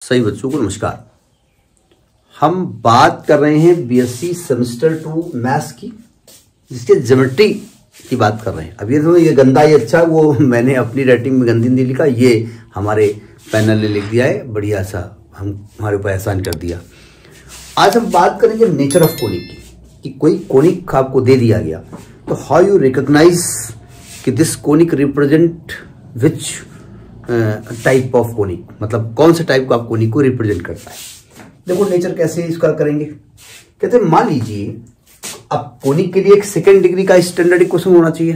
सभी बच्चों को नमस्कार। हम बात कर रहे हैं बीएससी सेमेस्टर 2 मैथ्स की, जिसके ज्योमेट्री की बात कर रहे हैं। अब ये गंदा ये अच्छा, वो मैंने अपनी राइटिंग में गंदी नहीं लिखा, ये हमारे पैनल ने लिख दिया है, बढ़िया सा हमारे ऊपर एहसान कर दिया। आज हम बात करेंगे नेचर ऑफ कोनिक की, कि कोई कोनिक आपको दे दिया गया तो हाउ यू रिकॉग्नाइज कि this conic represent which type of conic, मतलब कौन से टाइप का आप कोनिक को रिप्रेजेंट करता है। देखो नेचर कैसे इसका करेंगे, कहते हैं मान लीजिए अब कोनिक के लिए एक सेकेंड डिग्री का स्टैंडर्ड इक्वेशन होना चाहिए।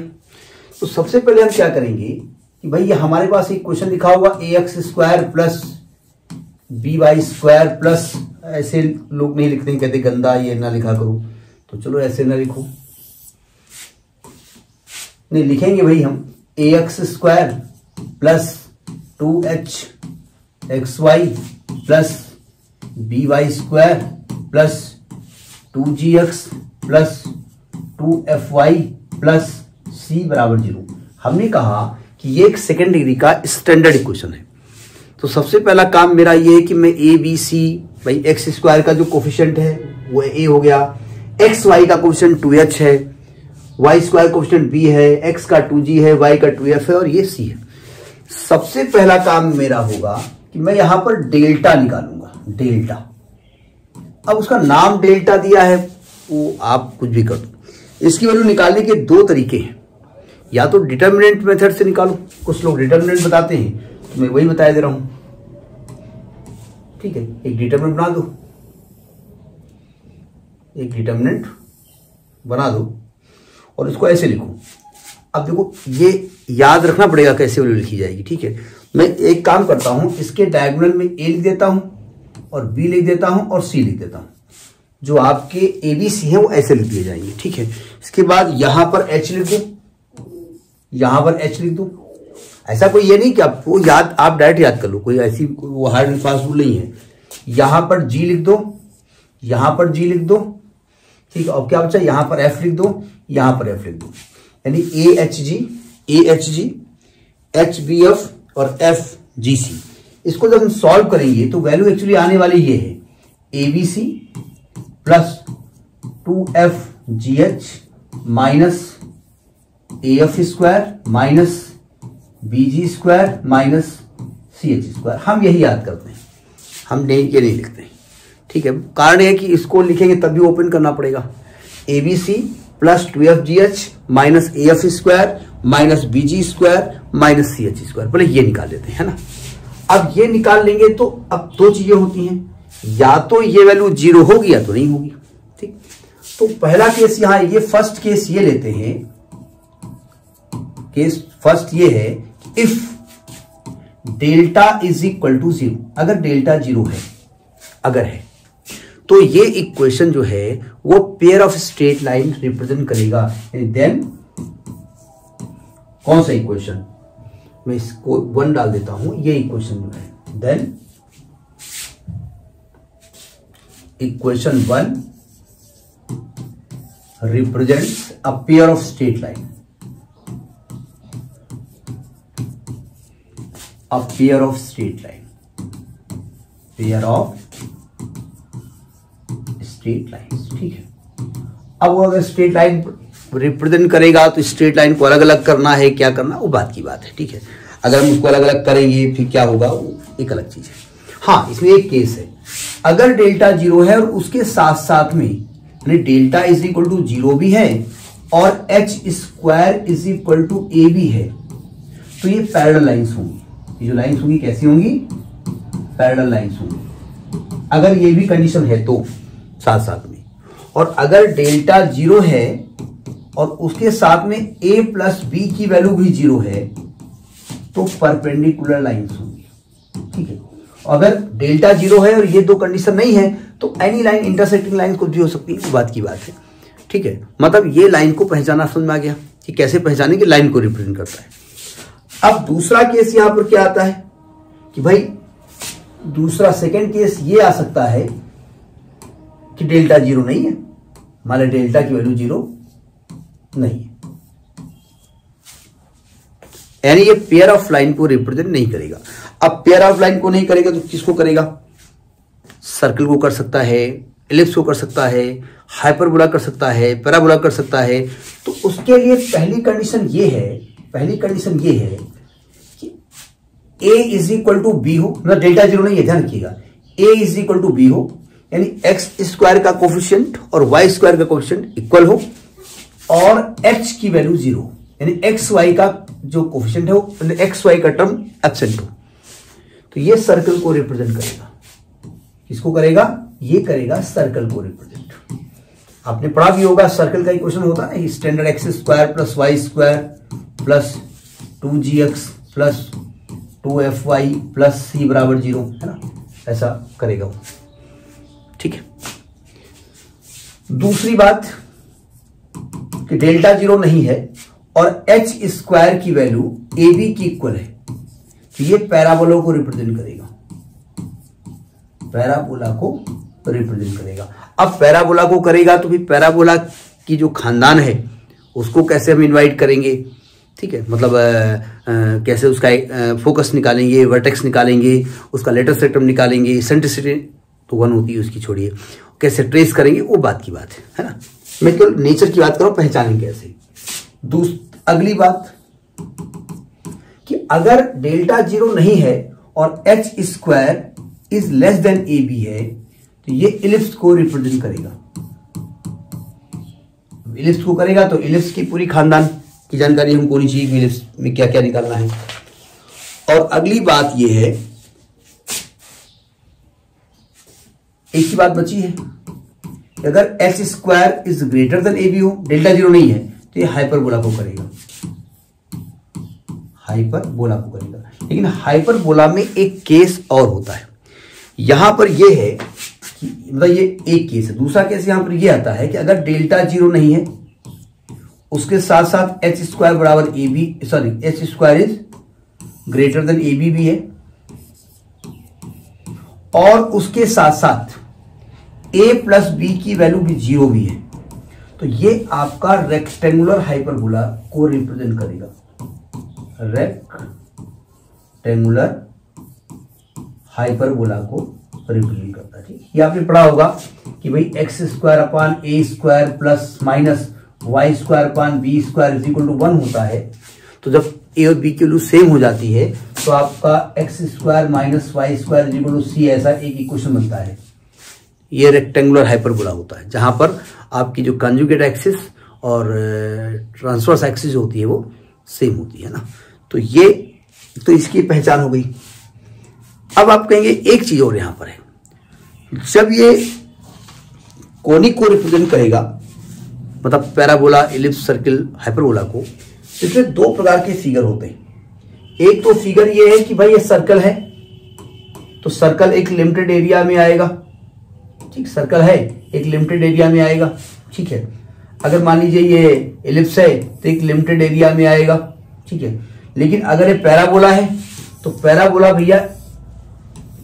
तो सबसे पहले हम क्या करेंगे कि भाई हमारे पास एक क्वेश्चन लिखा होगा ax² प्लस by² प्लस, ऐसे लोग नहीं लिखते, कहते गंदा ये ना लिखा करो, तो चलो ऐसे ना लिखो, नहीं लिखेंगे भाई हम ax² plus 2hxy plus by² plus 2gx plus 2fy plus c बराबर 0। हमने कहा कि ये एक सेकेंड डिग्री का स्टैंडर्ड इक्वेशन है। तो सबसे पहला काम मेरा ये है कि मैं a b c, भाई x² का जो कोफिशिएंट है वो a हो गया, xy का कोफिशिएंट 2h है, y² कोफिशिएंट b है, x का 2g है, y का 2f है और ये c है। सबसे पहला काम मेरा होगा कि मैं यहां पर डेल्टा निकालूंगा, डेल्टा। अब उसका नाम डेल्टा दिया है, वो आप कुछ भी कर दो। इसकी वैल्यू निकालने के दो तरीके हैं, या तो डिटर्मिनेंट मेथड से निकालो, कुछ लोग डिटर्मिनेंट बताते हैं, तो मैं वही बताया दे रहा हूं। ठीक है, एक डिटर्मिनेंट बना दो, एक डिटर्मिनेंट बना दो और इसको ऐसे लिखो। अब देखो ये याद रखना पड़ेगा कैसे वैल्यू लिखी जाएगी। ठीक है, मैं एक काम करता हूं, इसके डायगोनल में a लिख देता हूं और b लिख देता हूं और c लिख देता हूं। जो आपके a b c है वो ऐसे लिख दिए जाएंगे। ठीक है, इसके बाद यहां पर h लिख दो, यहां पर h लिख दो। ऐसा कोई ये नहीं कि आपको याद, आप डायरेक्ट याद कर लो, कोई ऐसी वो हार्ड एंड फास्ट रूल नहीं है। यहां पर g लिख दो, यहां पर g लिख दो। ठीक है, और क्या बचा, यहां पर f लिख दो, यहां पर f लिख दो, यानी AHG, HBF और FGC। इसको जब हम सॉल्व करेंगे तो वैल्यू एक्चुअली आने वाली ये है ABC plus 2FGH minus AF² minus BG² minus CH²। हम यही याद करते हैं, हम ये नहीं लिखते हैं। ठीक है, कारण यह कि इसको लिखेंगे तब भी ओपन करना पड़ेगा। ABC plus 2FGH minus AF² minus BG² minus CH²। पहले ये निकाल लेते हैं, है ना। अब ये निकाल लेंगे तो अब दो चीजें होती हैं, या तो ये वैल्यू 0 होगी या तो नहीं होगी। ठीक, तो पहला केस यहां, ये फर्स्ट केस ये लेते हैं, केस फर्स्ट ये है if delta is equal to 0, अगर डेल्टा 0 है, अगर है तो ये इक्वेशन जो है वो pair of straight line represent करेगा। देन कौन सा इक्वेशन, मैं इसको 1 डाल देता हूं, ये इक्वेशन जो है, then equation 1 represents a pair of straight line, a pair of straight line, pair of straight lines. ठीक है, अब अगर स्ट्रेट लाइन रिप्रेजेंट करेगा तो स्ट्रेट लाइन को अलग अलग करना है, क्या करना वो बात की बात है। ठीक है, अगर हम उसको अलग अलग करेंगे फिर क्या होगा वो एक अलग चीज है। हाँ, इसमें एक केस है, अगर डेल्टा 0 है और उसके साथ साथ में यानी डेल्टा इज इक्वल टू 0 भी है और h² is equal to a भी है, तो ये पैरेलल लाइंस होंगी। ये जो लाइंस होंगी कैसी होंगी, पैरेलल लाइंस होंगी, अगर ये भी कंडीशन है तो साथ साथ में। और अगर डेल्टा 0 है और उसके साथ में a प्लस b की वैल्यू भी 0 है तो परपेंडिकुलर लाइंस होंगी। ठीक है, अगर डेल्टा 0 है और ये दो कंडीशन नहीं है तो एनी लाइन इंटरसेक्टिंग लाइन कुछ भी हो सकती है, बात की बात है। ठीक है, मतलब ये लाइन को पहचाना समझ में आ गया कि कैसे पहचाने की लाइन को रिप्रेजेंट करता है। अब दूसरा केस यहां पर क्या आता है कि भाई दूसरा सेकेंड केस ये आ सकता है कि डेल्टा 0 नहीं है, मान लो डेल्टा की वैल्यू 0 नहीं है, यानी ये पेयर ऑफ लाइन को रिप्रेजेंट नहीं करेगा। अब पेयर ऑफ लाइन को नहीं करेगा तो किसको करेगा, सर्कल को कर सकता है, एलिप्स को कर सकता है, हाइपरबोला कर सकता है, पैराबोला कर सकता है। तो उसके लिए पहली कंडीशन ये है कि a is equal to b हो, मतलब डेल्टा जीरो नहीं है, ध्यान रखिएगा, a is equal to b हो, यानी एक्स स्क्वायर का कोफिशिएंट और वाई स्क्वायर का कोफिशिएंट इक्वल हो, और h की वैल्यू जीरो, यानी एक्स वाई का जो कोफिशिएंट है वो एक्स वाई का टर्म एब्सेंट हो। तो ये सर्कल को रिप्रेजेंट करेगा। किसको करेगा? ये करेगा सर्कल को रिप्रेजेंट। आपने पढ़ा भी होगा, सर्कल का इक्वेशन होता है standard x square plus y square plus 2gx plus 2fy plus c बराबर 0, है ना, ऐसा करेगा वो। ठीक है। दूसरी बात कि डेल्टा जीरो नहीं है और h स्क्वायर की वैल्यू ab की इक्वल है, तो ये पैराबोला को रिप्रेजेंट करेगा, पैराबोला को रिप्रेजेंट करेगा। अब पैराबोला को करेगा तो फिर पैराबोला की जो खानदान है उसको कैसे हम इनवाइट करेंगे? ठीक है, मतलब कैसे उसका फोकस निकालेंगे, वर्टेक्स निकालेंगे, उसका लेटर सेक्टम निकालेंगे, एसेंट्रिसिटी तो 1 होती है उसकी, छोड़िए, कैसे ट्रेस करेंगे वो बात की बात है ना। मैं केवल नेचर की बात करूं, पहचानेंगे कैसे। अगली बात कि अगर डेल्टा जीरो नहीं है और h square is less than a b है, तो ये इलिप्स को रिप्रेजेंट करेगा। इलिप्स को करेगा तो इलिप्स की पूरी खानदान की जानकारी हमको होनी चाहिए कि इलिप्स में क्या क्या निकालना है। और अगली बात ये है, एक ही बात बची है, अगर h square is greater than a b हो, डेल्टा जीरो नहीं है, तो ये हाइपरबोला को करेगा, हाइपरबोला को करेगा। लेकिन हाइपरबोला में एक केस और होता है, यहां पर ये है कि मतलब ये एक केस है। दूसरा केस यहां पर ये आता है कि अगर डेल्टा जीरो नहीं है, उसके साथ साथ एच स्क्वायर बराबर a b, sorry h square is greater than a b भी है, और उसके साथ साथ a प्लस बी की वैल्यू भी जीरो भी है, तो ये आपका रेक्टेंगुलर हाइपरबोला को रिप्रेजेंट करेगा। रेक्टेंगुलर हाइपरबोला को रिप्रेजेंट करता है। ठीक, ये आपने पढ़ा होगा कि भाई x square upon a square plus minus y square upon b square is equal to 1 होता है। तो जब ए और बी की वैल्यू सेम हो जाती है तो आपका x square minus y square is equal to c, ऐसा एक इक्वेशन बनता है। ये रेक्टेंगुलर हाइपरबोला होता है, जहां पर आपकी जो कंजुगेट एक्सिस और ट्रांसवर्स एक्सिस होती है वो सेम होती है ना। तो ये तो इसकी पहचान हो गई। अब आप कहेंगे एक चीज और यहां पर है, जब ये कोनिक को रिप्रेजेंट करेगा, मतलब पैराबोला, इलिप्स, सर्किल, हाइपरबोला को, इसमें दो प्रकार के फिगर होते हैं। एक तो फिगर ये है कि भाई ये सर्कल है, तो सर्कल एक लिमिटेड एरिया में आएगा। ठीक, सर्कल है एक लिमिटेड एरिया में आएगा। ठीक है, अगर मान लीजिए ये इलिप्स है तो एक लिमिटेड एरिया में आएगा। ठीक है, लेकिन अगर ये पैराबोला है तो पैराबोला भैया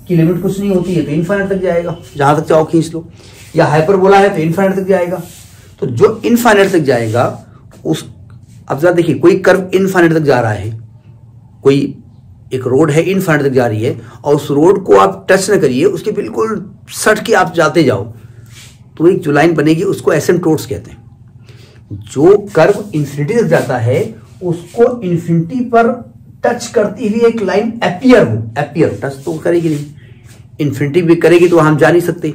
की लिमिट कुछ नहीं होती है, तो इनफाइनाइट तक जाएगा, जहां तक चाहो खींच लो। या हाइपरबोला है तो इनफाइनाइट तक जाएगा। तो जो इनफाइनाइट तक जाएगा उस, अब जरा देखिए, कोई कर्व इनफाइनाइट तक जा रहा है, कोई एक रोड है इनफाइनाइट तक जा रही है, और उस रोड को आप टच न करिए, उसके बिल्कुल सट के आप जाते जाओ, तो एक जो लाइन बनेगी उसको एसिम्पटोट्स कहते हैं। जो कर्व इन्फिनिटी तक जाता है उसको इन्फिनिटी पर टच करती हुई एक लाइन एपियर हो, एपियर टच तो करेगी नहीं, इन्फिनिटी भी करेगी तो हम जा नहीं सकते,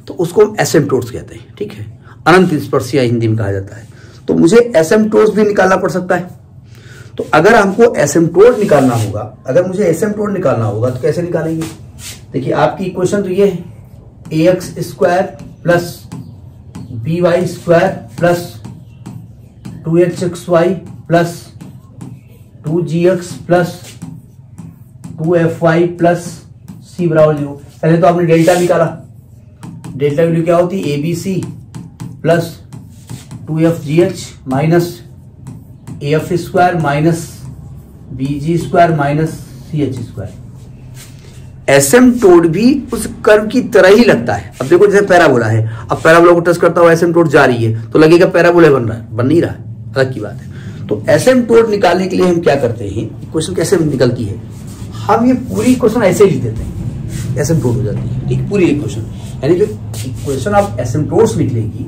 तो उसको एसिम्पटोट्स कहते हैं। ठीक है, अनंत स्पर्शिया हिंदी में कहा जाता है। तो मुझे एसिम्पटोट्स भी निकालना पड़ सकता है। तो अगर हमको एसिम्पटोट निकालना होगा, अगर मुझे एसिम्पटोट निकालना होगा तो कैसे निकालेंगे? देखिए, आपकी इक्वेशन तो ये है, a x square plus b y square plus 2hxy plus 2gx plus 2fy plus c बराबर 0। पहले तो आपने डेल्टा निकाला, डेल्टा वैल्यू क्या होती है? abc plus 2fgh minus af square minus bg square minus ch square. Asymptote भी उस कर्व की तरह ही लगता है। अब देखो, जैसे पैराबोला है, अब पैराबोला को टच करता हुआ एसिम्पटोट जा रही है तो लगेगा पैराबोला बन रहा है, बन नहीं रहा है, अलग की बात है। तो एसिम्पटोट निकालने के लिए हम क्या करते हैं, इक्वेशन कैसे निकलती है, हम ये पूरी इक्वेशन ऐसे लिख देते हैं। एसिम्प्टोट हो जाती है। ठीक, पूरी इक्वेशन, यानी जो इक्वेशन ऑफ एसिम्प्टोट्स निकलेगी,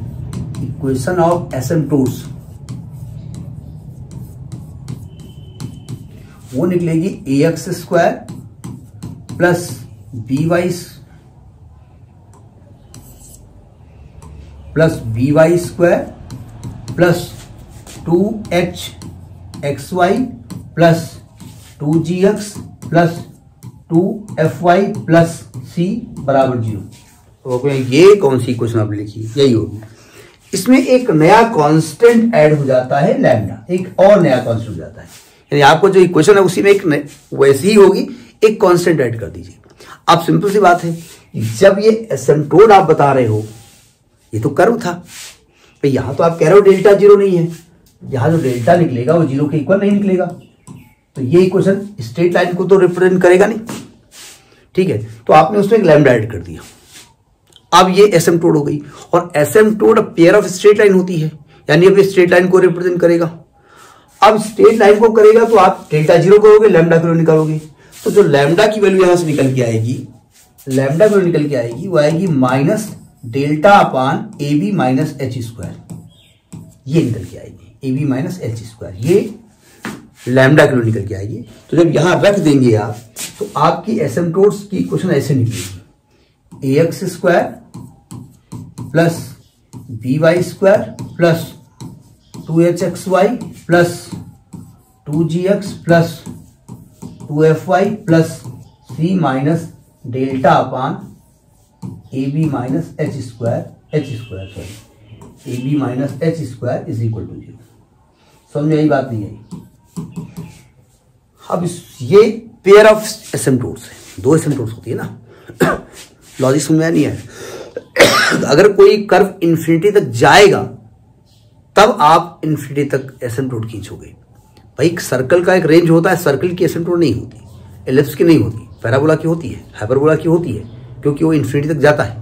इक्वेशन ऑफ एसिम्प्टोट्स वो निकलेगी ax square plus by square plus 2hxy plus 2gx plus 2fy plus c बराबर 0। तो ये कौन सी इक्वेशन आपने लिखी, यही होगी। इसमें एक नया कांस्टेंट ऐड हो जाता है लैम्डा, एक और नया कांस्टेंट हो जाता है, यानी आपको जो इक्वेशन है उसी में एक वैसी ही होगी, एक कांस्टेंट ऐड कर दीजिए। अब सिंपल सी बात है, जब ये एसिम्प्टोट आप बता रहे हो, ये तो कर्व था, तो यहां तो आप कह रहे हो डेल्टा 0 नहीं है, यहां जो डेल्टा निकलेगा वो 0 के इक्वल नहीं निकलेगा, तो ये इक्वेशन स्ट्रेट लाइन को तो रिप्रेजेंट करेगा नहीं। ठीक है, तो आपने उसमें एक लैम्डा ऐड कर दिया। अब ये एसिम्प्टोट हो गई, और asymptote pair of straight line होती है, यानी अब स्ट्रेट लाइन को रिप्रेजेंट करेगा। अब स्ट्रेट लाइन को करेगा तो आप डेल्टा 0 करोगे, लैम्डा की वैल्यू निकालोगे, तो जो लैम्डा की वैल्यू यहां से निकल के आएगी, लैम्डा की वैल्यू निकल के आएगी, वो आएगी minus delta upon a b minus h square, ये निकल के आएगी, a b minus h square, ये लैम्डा की वैल्यू निकल के आएगी। तो जब यहां रख देंगे आप, तो आपकी एसिम्प्टोट्स की इक्वेशन ऐसे निकलेगी, ax square plus by square plus 2hxy plus 2gx plus 2fy plus c minus delta upon a b minus h square sorry a b minus h square is equal to 0। समझ में यही बात नहीं आई। अब ये pair of asymptotes है, दो asymptotes होती है ना, लॉजिक समझ में नहीं है। अगर कोई कर्व इंफिनिटी तक जाएगा तब आप इंफिनिटी तक एसिम्प्टोट खींचोगे। भाई सर्कल का एक रेंज होता है, सर्कल की एसिम्प्टोट नहीं होती, एलिप्स की नहीं होती, पैराबोला की होती है, हाइपरबोला की होती है, क्योंकि वो इंफिनिटी तक जाता है।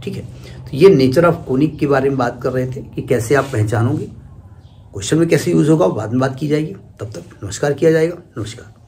ठीक है, तो ये नेचर ऑफ कोनिक के बारे में बात कर रहे थे कि कैसे आप पहचानोगे, क्वेश्चन में कैसे यूज होगा, बाद में बात की जाएगी। तब तक नमस्कार किया जाएगा। नमस्कार।